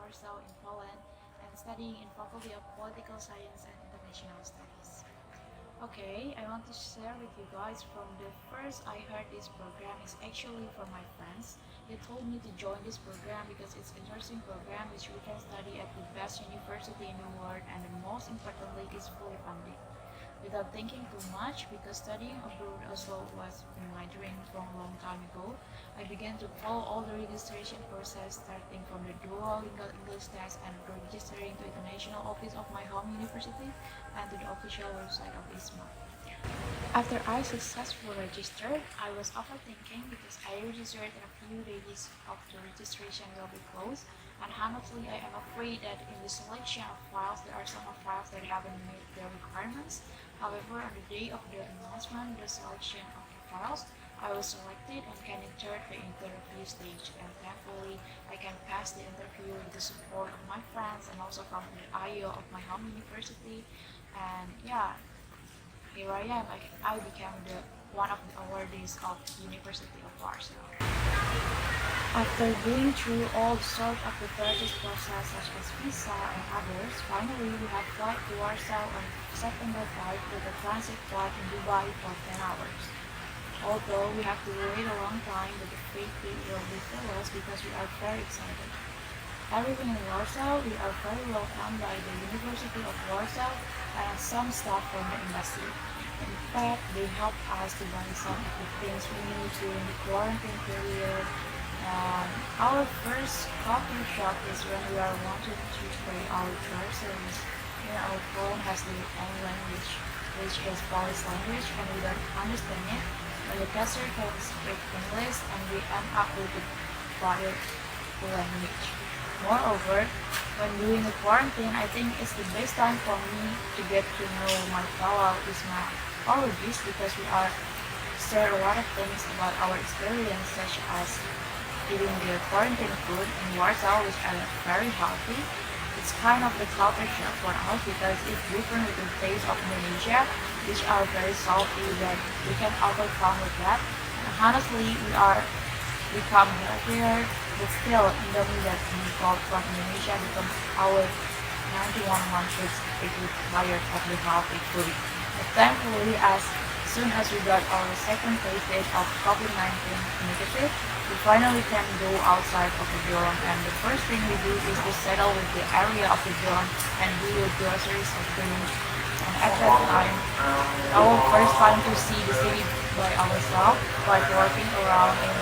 Warsaw in Poland and studying in Faculty of Political Science and International Studies. Okay, I want to share with you guys from the first I heard this program is actually from my friends. They told me to join this program because it's an interesting program which we can study at the best university in the world and the most importantly is fully funded. Without thinking too much, because studying abroad also was my dream from a long time ago, I began to follow all the registration process starting from the Duolingo English Test and registering to the national office of my home university and to the official website of IISMA. After I successfully registered, I was overthinking because I registered in a few days after registration will be closed, and honestly I am afraid that in the selection of files there are some files that haven't met their requirements. However, on the day of the announcement, the selection of the files, I was selected and can enter the interview stage, and thankfully I can pass the interview with the support of my friends and also from the IO of my home university. And yeah, here I am. I became one of the awardees of the University of Warsaw. After going through all sorts of preparative process such as visa and others, finally we have flight to Warsaw on September 5 with a transit flight in Dubai for 10 hours. Although we have to wait a long time, but the fate will be us because we are very excited. Arriving in Warsaw, we are very welcomed by the University of Warsaw and some staff from the embassy. In fact, they helped us to buy some of the things we need during the quarantine period. Our first culture shock is when we are wanted to pay our groceries. Our phone has the own language, which is Polish language, and we don't understand it. When the cashier can speak English, and we end up with the broader language. Moreover, when doing the quarantine, I think it's the best time for me to get to know my fellow Awardees because we are share a lot of things about our experience, such as eating the quarantine food in Warsaw, which are very healthy. It's kind of the culture shock for us because it's different with the taste of Indonesia, which are very salty, that we can overcome with that. And honestly, we are become healthier, but still Indomie that we got from Indonesia becomes our 91 foods it required of the healthy food. But thankfully, as soon as we got our second test of COVID-19 negative, we finally can go outside of the dorm, and the first thing we do is to settle with the area of the dorm and do the groceries of the room. And at that time, our first time to see the city by ourselves, like walking around in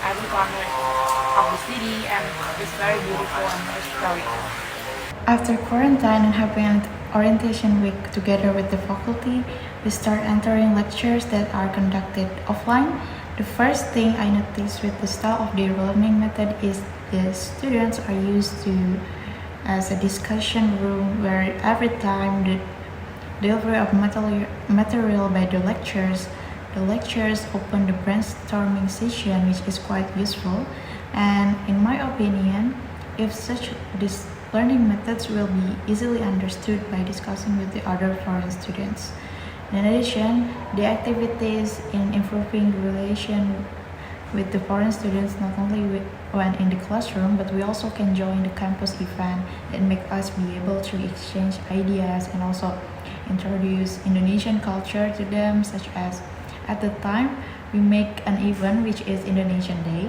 every corner of the city, and it's very beautiful and historical. After quarantine and having an orientation week together with the faculty, we start entering lectures that are conducted offline. The first thing I noticed with the style of the learning method is the students are used to as a discussion room where every time the delivery of material by the lectures open the brainstorming session, which is quite useful. And in my opinion, if such this learning methods will be easily understood by discussing with the other foreign students. In addition, the activities in improving the relation with the foreign students not only when in the classroom, but we also can join the campus event that make us be able to exchange ideas and also introduce Indonesian culture to them, such as at the time we make an event which is Indonesian Day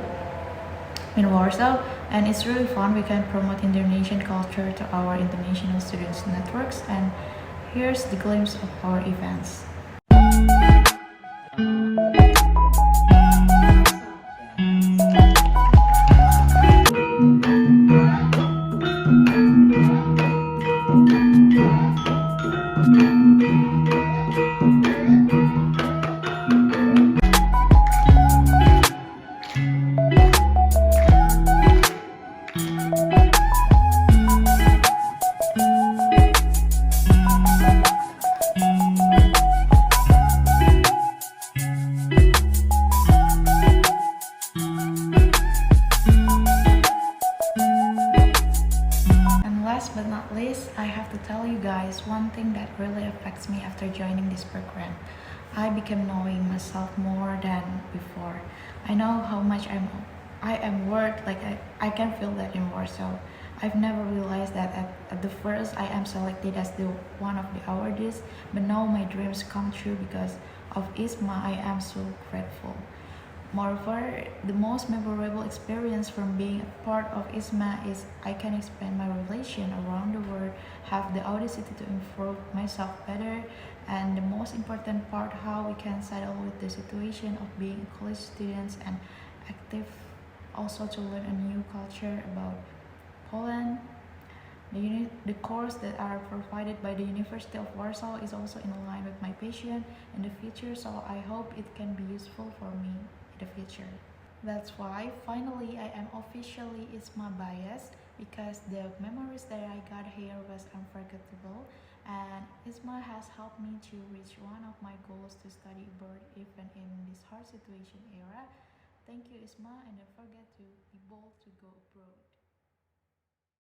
in Warsaw, and it's really fun. We can promote Indonesian culture to our international students networks, and here's the glimpse of our events. Last but not least, I have to tell you guys one thing that really affects me after joining this program. I became knowing myself more than before. I know how much I'm I am worth like I can feel that in Warsaw. I've never realized that at the first I am selected as the one of the awardees, but now my dreams come true because of ISMA. I am so grateful. Moreover, the most memorable experience from being a part of ISMA is I can expand my relation around the world, have the audacity to improve myself better, and the most important part, how we can settle with the situation of being college students and active, also to learn a new culture about Poland. The course that are provided by the University of Warsaw is also in line with my passion in the future, so I hope it can be useful for me in the future. That's why finally I am officially ISMA biased because the memories that I got here was unforgettable, and ISMA has helped me to reach one of my goals to study abroad even in this hard situation era. Thank you ISMA, and don't forget to be bold to go abroad.